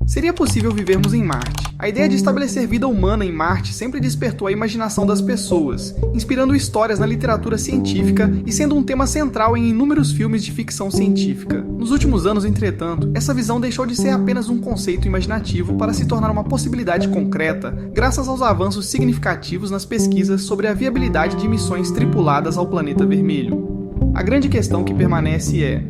Seria possível vivermos em Marte. A ideia de estabelecer vida humana em Marte sempre despertou a imaginação das pessoas, inspirando histórias na literatura científica e sendo um tema central em inúmeros filmes de ficção científica. Nos últimos anos, entretanto, essa visão deixou de ser apenas um conceito imaginativo para se tornar uma possibilidade concreta, graças aos avanços significativos nas pesquisas sobre a viabilidade de missões tripuladas ao planeta vermelho. A grande questão que permanece é: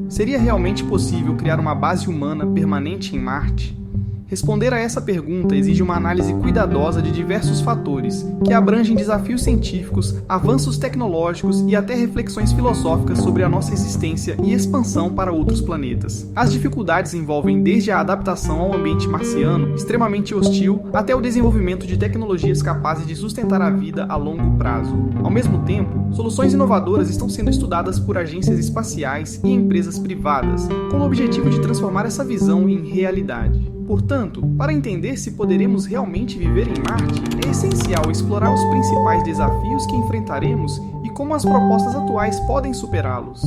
seria realmente possível criar uma base humana permanente em Marte? Responder a essa pergunta exige uma análise cuidadosa de diversos fatores, que abrangem desafios científicos, avanços tecnológicos e até reflexões filosóficas sobre a nossa existência e expansão para outros planetas. As dificuldades envolvem desde a adaptação ao ambiente marciano, extremamente hostil, até o desenvolvimento de tecnologias capazes de sustentar a vida a longo prazo. Ao mesmo tempo, soluções inovadoras estão sendo estudadas por agências espaciais e empresas privadas, com o objetivo de transformar essa visão em realidade. Portanto, para entender se poderemos realmente viver em Marte, é essencial explorar os principais desafios que enfrentaremos e como as propostas atuais podem superá-los.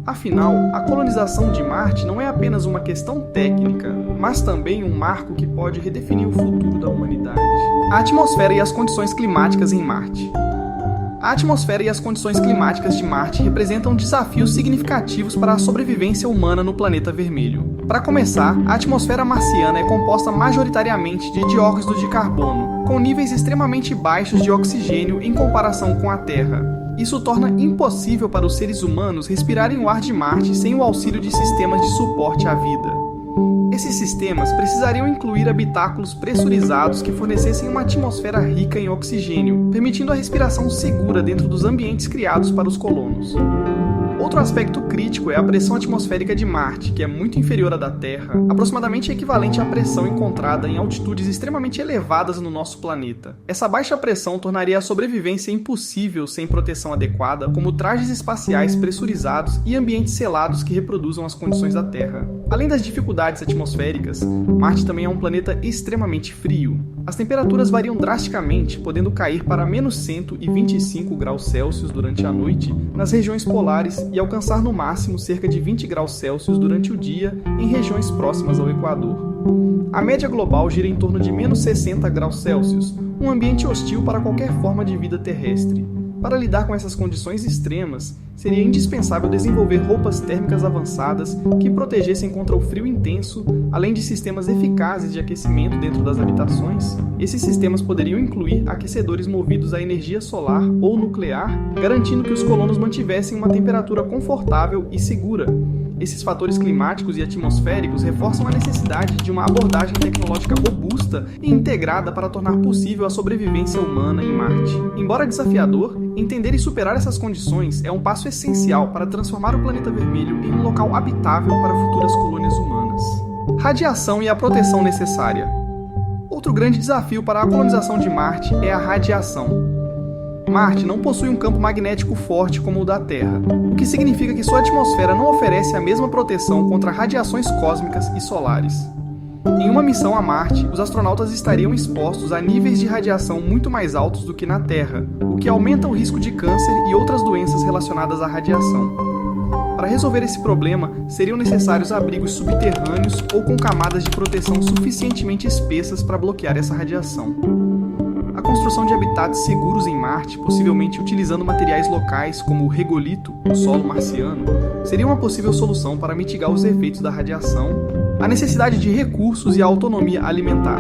Afinal, a colonização de Marte não é apenas uma questão técnica, mas também um marco que pode redefinir o futuro da humanidade. A atmosfera e as condições climáticas em Marte. A atmosfera e as condições climáticas de Marte representam desafios significativos para a sobrevivência humana no planeta vermelho. Para começar, a atmosfera marciana é composta majoritariamente de dióxido de carbono, com níveis extremamente baixos de oxigênio em comparação com a Terra. Isso torna impossível para os seres humanos respirarem o ar de Marte sem o auxílio de sistemas de suporte à vida. Esses sistemas precisariam incluir habitáculos pressurizados que fornecessem uma atmosfera rica em oxigênio, permitindo a respiração segura dentro dos ambientes criados para os colonos. Outro aspecto crítico é a pressão atmosférica de Marte, que é muito inferior à da Terra, aproximadamente equivalente à pressão encontrada em altitudes extremamente elevadas no nosso planeta. Essa baixa pressão tornaria a sobrevivência impossível sem proteção adequada, como trajes espaciais pressurizados e ambientes selados que reproduzam as condições da Terra. Além das dificuldades atmosféricas, Marte também é um planeta extremamente frio. As temperaturas variam drasticamente, podendo cair para menos 125 graus Celsius durante a noite nas regiões polares e alcançar no máximo cerca de 20 graus Celsius durante o dia em regiões próximas ao Equador. A média global gira em torno de menos 60 graus Celsius, um ambiente hostil para qualquer forma de vida terrestre. Para lidar com essas condições extremas, seria indispensável desenvolver roupas térmicas avançadas que protegessem contra o frio intenso, além de sistemas eficazes de aquecimento dentro das habitações. Esses sistemas poderiam incluir aquecedores movidos a energia solar ou nuclear, garantindo que os colonos mantivessem uma temperatura confortável e segura. Esses fatores climáticos e atmosféricos reforçam a necessidade de uma abordagem tecnológica robusta e integrada para tornar possível a sobrevivência humana em Marte. Embora desafiador, entender e superar essas condições é um passo essencial para transformar o planeta vermelho em um local habitável para futuras colônias humanas. Radiação e a proteção necessária. Outro grande desafio para a colonização de Marte é a radiação. Marte não possui um campo magnético forte como o da Terra, o que significa que sua atmosfera não oferece a mesma proteção contra radiações cósmicas e solares. Em uma missão a Marte, os astronautas estariam expostos a níveis de radiação muito mais altos do que na Terra, o que aumenta o risco de câncer e outras doenças relacionadas à radiação. Para resolver esse problema, seriam necessários abrigos subterrâneos ou com camadas de proteção suficientemente espessas para bloquear essa radiação. A construção de habitats seguros em Marte, possivelmente utilizando materiais locais como o regolito, o solo marciano, seria uma possível solução para mitigar os efeitos da radiação, a necessidade de recursos e a autonomia alimentar.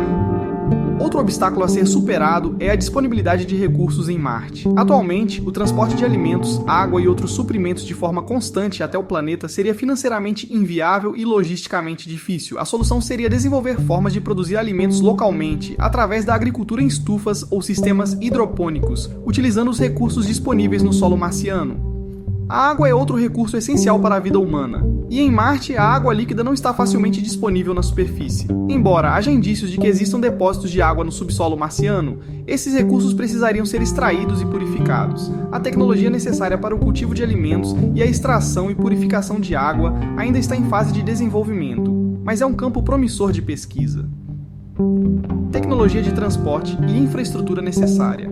Outro obstáculo a ser superado é a disponibilidade de recursos em Marte. Atualmente, o transporte de alimentos, água e outros suprimentos de forma constante até o planeta seria financeiramente inviável e logisticamente difícil. A solução seria desenvolver formas de produzir alimentos localmente, através da agricultura em estufas ou sistemas hidropônicos, utilizando os recursos disponíveis no solo marciano. A água é outro recurso essencial para a vida humana. E em Marte, a água líquida não está facilmente disponível na superfície. Embora haja indícios de que existam depósitos de água no subsolo marciano, esses recursos precisariam ser extraídos e purificados. A tecnologia necessária para o cultivo de alimentos e a extração e purificação de água ainda está em fase de desenvolvimento, mas é um campo promissor de pesquisa. Tecnologia de transporte e infraestrutura necessária.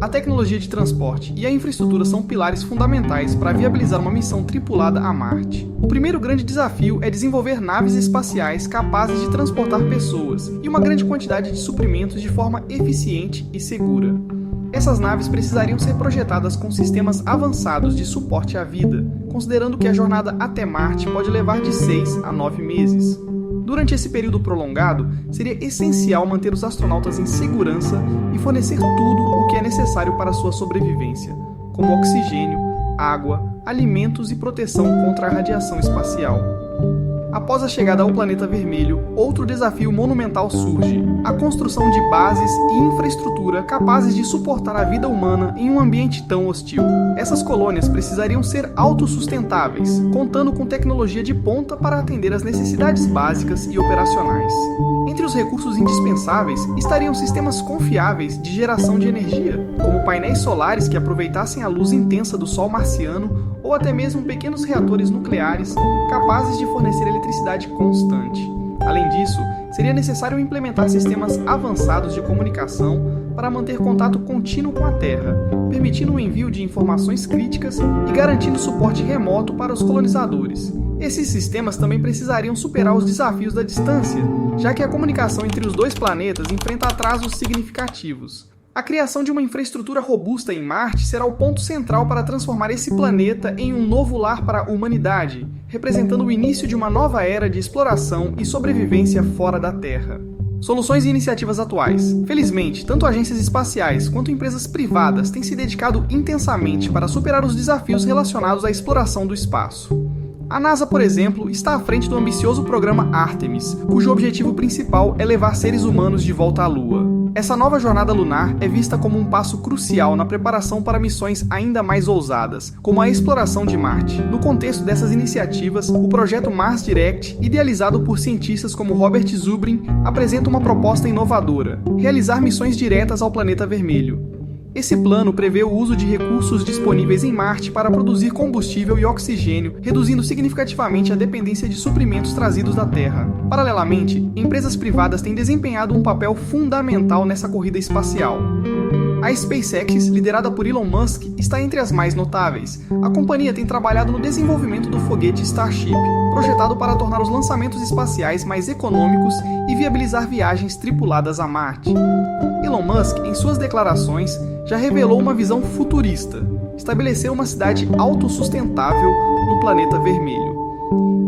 A tecnologia de transporte e a infraestrutura são pilares fundamentais para viabilizar uma missão tripulada a Marte. O primeiro grande desafio é desenvolver naves espaciais capazes de transportar pessoas e uma grande quantidade de suprimentos de forma eficiente e segura. Essas naves precisariam ser projetadas com sistemas avançados de suporte à vida, considerando que a jornada até Marte pode levar de 6 a 9 meses. Durante esse período prolongado, seria essencial manter os astronautas em segurança e fornecer tudo o que é necessário para sua sobrevivência, como oxigênio, água, alimentos e proteção contra a radiação espacial. Após a chegada ao planeta vermelho, outro desafio monumental surge: a construção de bases e infraestrutura capazes de suportar a vida humana em um ambiente tão hostil. Essas colônias precisariam ser autossustentáveis, contando com tecnologia de ponta para atender às necessidades básicas e operacionais. Entre os recursos indispensáveis estariam sistemas confiáveis de geração de energia, como painéis solares que aproveitassem a luz intensa do Sol marciano ou até mesmo pequenos reatores nucleares capazes de fornecer eletricidade constante. Além disso, seria necessário implementar sistemas avançados de comunicação para manter contato contínuo com a Terra, permitindo o envio de informações críticas e garantindo suporte remoto para os colonizadores. Esses sistemas também precisariam superar os desafios da distância, já que a comunicação entre os dois planetas enfrenta atrasos significativos. A criação de uma infraestrutura robusta em Marte será o ponto central para transformar esse planeta em um novo lar para a humanidade, representando o início de uma nova era de exploração e sobrevivência fora da Terra. Soluções e iniciativas atuais. Felizmente, tanto agências espaciais quanto empresas privadas têm se dedicado intensamente para superar os desafios relacionados à exploração do espaço. A NASA, por exemplo, está à frente do ambicioso programa Artemis, cujo objetivo principal é levar seres humanos de volta à Lua. Essa nova jornada lunar é vista como um passo crucial na preparação para missões ainda mais ousadas, como a exploração de Marte. No contexto dessas iniciativas, o projeto Mars Direct, idealizado por cientistas como Robert Zubrin, apresenta uma proposta inovadora: realizar missões diretas ao planeta vermelho. Esse plano prevê o uso de recursos disponíveis em Marte para produzir combustível e oxigênio, reduzindo significativamente a dependência de suprimentos trazidos da Terra. Paralelamente, empresas privadas têm desempenhado um papel fundamental nessa corrida espacial. A SpaceX, liderada por Elon Musk, está entre as mais notáveis. A companhia tem trabalhado no desenvolvimento do foguete Starship, projetado para tornar os lançamentos espaciais mais econômicos e viabilizar viagens tripuladas a Marte. Elon Musk, em suas declarações, já revelou uma visão futurista: estabelecer uma cidade autossustentável no planeta vermelho.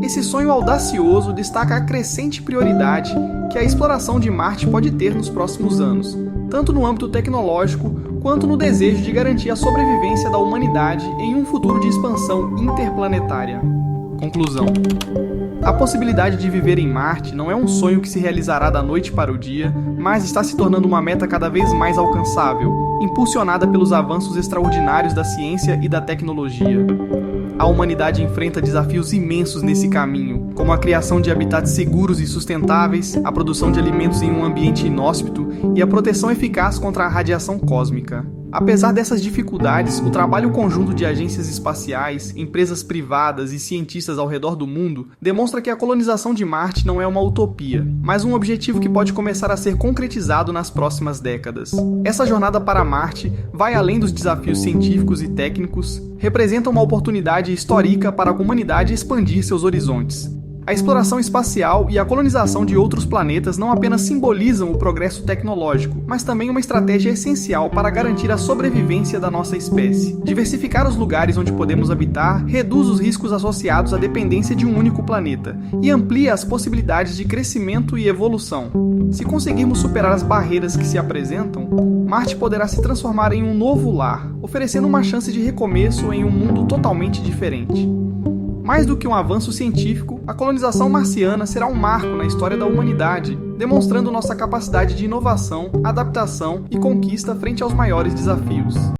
Esse sonho audacioso destaca a crescente prioridade que a exploração de Marte pode ter nos próximos anos, tanto no âmbito tecnológico quanto no desejo de garantir a sobrevivência da humanidade em um futuro de expansão interplanetária. Conclusão: a possibilidade de viver em Marte não é um sonho que se realizará da noite para o dia, mas está se tornando uma meta cada vez mais alcançável, impulsionada pelos avanços extraordinários da ciência e da tecnologia. A humanidade enfrenta desafios imensos nesse caminho, como a criação de habitats seguros e sustentáveis, a produção de alimentos em um ambiente inóspito e a proteção eficaz contra a radiação cósmica. Apesar dessas dificuldades, o trabalho conjunto de agências espaciais, empresas privadas e cientistas ao redor do mundo demonstra que a colonização de Marte não é uma utopia, mas um objetivo que pode começar a ser concretizado nas próximas décadas. Essa jornada para Marte vai além dos desafios científicos e técnicos, representa uma oportunidade histórica para a humanidade expandir seus horizontes. A exploração espacial e a colonização de outros planetas não apenas simbolizam o progresso tecnológico, mas também uma estratégia essencial para garantir a sobrevivência da nossa espécie. Diversificar os lugares onde podemos habitar reduz os riscos associados à dependência de um único planeta e amplia as possibilidades de crescimento e evolução. Se conseguirmos superar as barreiras que se apresentam, Marte poderá se transformar em um novo lar, oferecendo uma chance de recomeço em um mundo totalmente diferente. Mais do que um avanço científico, a colonização marciana será um marco na história da humanidade, demonstrando nossa capacidade de inovação, adaptação e conquista frente aos maiores desafios.